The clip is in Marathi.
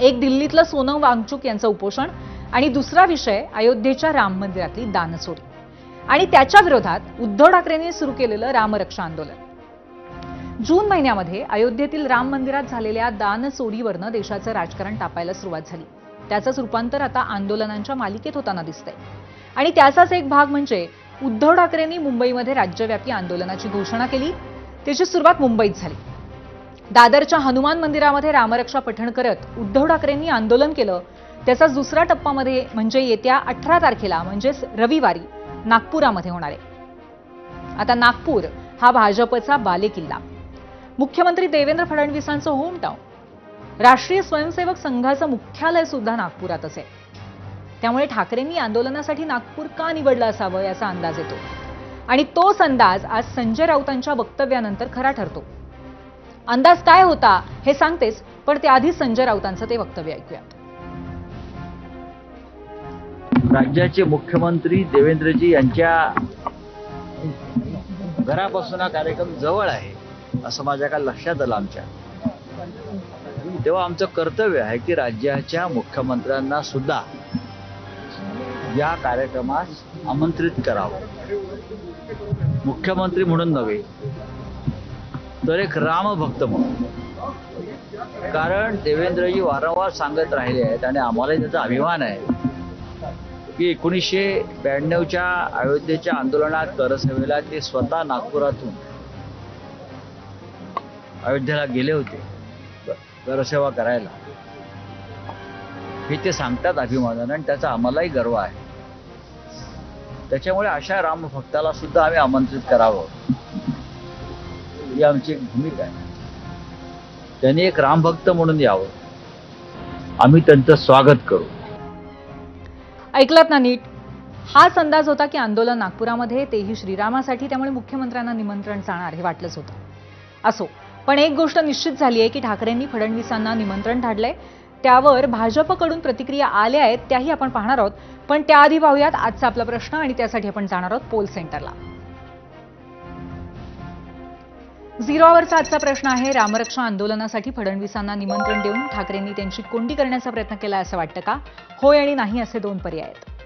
एक दिल्लीतलं सोनम वांगचुक यांचं उपोषण आणि दुसरा विषय अयोध्येच्या राम मंदिरातली दानचोरी आणि त्याच्या विरोधात उद्धव ठाकरेंनी सुरू केलेलं रामरक्षा आंदोलन। जून महिन्यामध्ये अयोध्येतील राम मंदिरात झालेल्या दानचोरीवरनं देशाचं राजकारण तापायला सुरुवात झाली। त्याचंच रूपांतर आता आंदोलनांच्या मालिकेत होताना दिसतंय आणि त्याचाच एक भाग म्हणजे उद्धव ठाकरेंनी मुंबईमध्ये राज्यव्यापी आंदोलनाची घोषणा केली। त्याची सुरुवात मुंबईत झाली। दादरच्या हनुमान मंदिरामध्ये रामरक्षा पठण करत उद्धव ठाकरेंनी आंदोलन केलं। त्याचा दुसरा टप्पा म्हणजे येत्या 18 तारखेला म्हणजेच रविवारी नागपुरामध्ये होणार आहे। आता नागपूर हा भाजपचा बालेकिल्ला, मुख्यमंत्री देवेंद्र फडणवीसांचं होम टाउन, राष्ट्रीय स्वयंसेवक संघाचं मुख्यालय सुद्धा नागपुरातच आहे। त्यामुळे ठाकरेंनी आंदोलनासाठी नागपूर का निवडलं असावं याचा अंदाज येतो आणि तोच अंदाज आज संजय राऊतांच्या वक्तव्यानंतर खरा ठरतो। अंदाज काय होता हे सांगतेच, पण त्याआधी संजय राऊतांचं ते वक्तव्य ऐकूया। राज्याचे मुख्यमंत्री देवेंद्रजी यांच्या घरापासून हा कार्यक्रम जवळ आहे असं माझ्या काय लक्षात आलं आमच्या। तेव्हा आमचं कर्तव्य आहे की राज्याच्या मुख्यमंत्र्यांना सुद्धा या कार्यक्रमास आमंत्रित करावं, मुख्यमंत्री म्हणून नव्हे तर एक रामभक्त म्हणून। कारण देवेंद्रजी वारंवार सांगत राहिले आहेत आणि आम्हालाही त्याचा अभिमान आहे की 1992च्या अयोध्येच्या आंदोलनात करसेवेला ते स्वतः नागपुरातून अयोध्येला गेले होते करसेवा करायला, हे ते सांगतात अभिमानानं आणि त्याचा आम्हालाही गर्व आहे। त्याच्यामुळे अशा रामभक्ताला सुद्धा आम्ही आमंत्रित करावं ही आमची एक भूमिका आहे। त्यांनी एक रामभक्त म्हणून यावं, आम्ही त्यांचं स्वागत करू। ऐकलत ना नीट? हाच अंदाज होता की आंदोलन नागपुरामध्ये, तेही श्रीरामासाठी, त्यामुळे मुख्यमंत्र्यांना निमंत्रण जाणार हे वाटलंच होतं। असो, पण एक गोष्ट निश्चित झाली आहे की ठाकरेंनी फडणवीसांना निमंत्रण धाडलंय। त्यावर भाजपकडून प्रतिक्रिया आल्या आहेत, त्याही आपण पाहणार आहोत। पण त्याआधी पाहूयात आजचा आपला प्रश्न आणि त्यासाठी आपण जाणार आहोत पोल सेंटरला। 0 आवरचा आजचा प्रश्न आहे, रामरक्षा आंदोलनासाठी फडणवीसांना निमंत्रण देऊन ठाकरेंनी त्यांची कोंडी करण्याचा प्रयत्न केला असं वाटतं का? होय आणि नाही असे 2 पर्याय आहेत।